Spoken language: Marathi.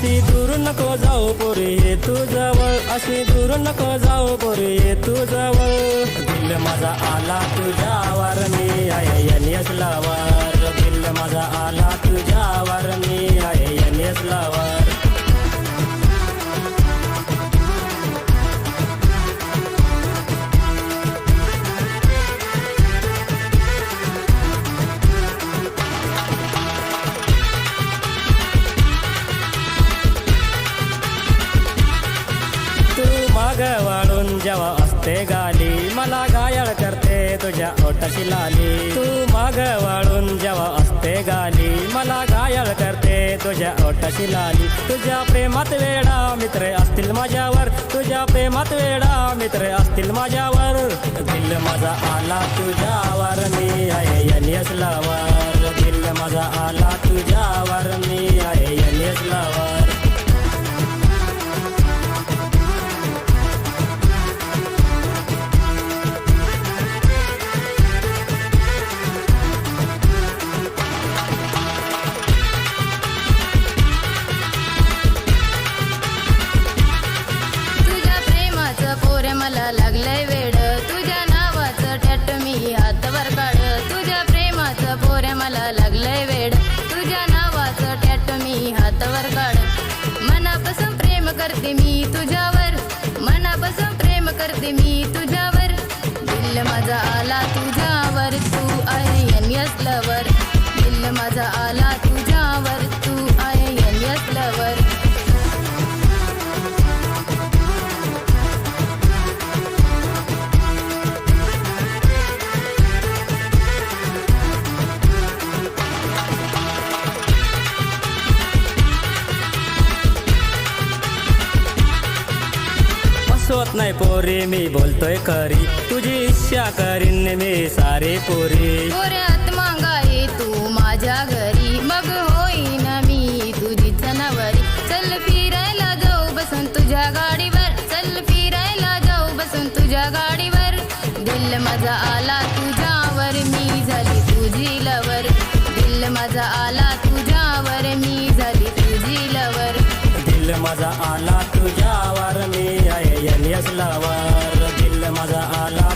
अशी दूर नको जाऊ पोरी ये तू जवळ, अशी दूर नको जाऊ पोरी ये तू जवळ. दिल माझा आला तुझ्यावर मी आहे NS लवर, दिल माझा आला तुझ्यावर मी आहे NS लवर. माग वाळून जेव्हा असते गाली मला घायल करते तुझ्या ओठाची लाली. तू माग वाळून जेव्हा असते गाली मला घायल करते तुझ्या ओठाची लाली. तुझ्या प्रेमात वेडा मित्र असतील माझ्यावर, तुझ्या प्रेमात वेडा मित्र असतील माझ्यावर. दिल माझा आला तुझ्यावर मी आहे NS लवर, दिल माझा आला तुझ्यावर मी आहे NS लवर. मला लागलंय वेड तुझ्या नावाचं टॅट मी हातावर काढ. तुझ्या प्रेमाचं पोऱ्या मला लागलंय वेड तुझ्या नावाचं टॅट मी हातावर काढ. मनापासून प्रेम करते मी तुझ्यावर, मनापासून प्रेम करते मी तुझ्यावर. दिल माझा आला तुझ्यावर तू आहे NS लवर, दिल माझा आला तुझ्यावर तू आहे NS लवर. सोत नाही पोरी मी बोलतोय खरी, तुझी इच्छा करीन मी सारी पोरी. पोऱ्यात मागाई तू माझ्या घरी, मग होईन मी तुझी जनावरी. चल फिरायला जाऊ बसून तुझ्या गाडीवर, चल फिरायला जाऊ बसून तुझ्या गाडीवर. दिल माझा आला तुझ्यावर मी झाली तुझी लवर, दिल माझा आला तुझ्यावर मी झाली तुझी लवर. दिल माझा आला तुझ्यावर मी आहे NS लवर, दिल माझा आला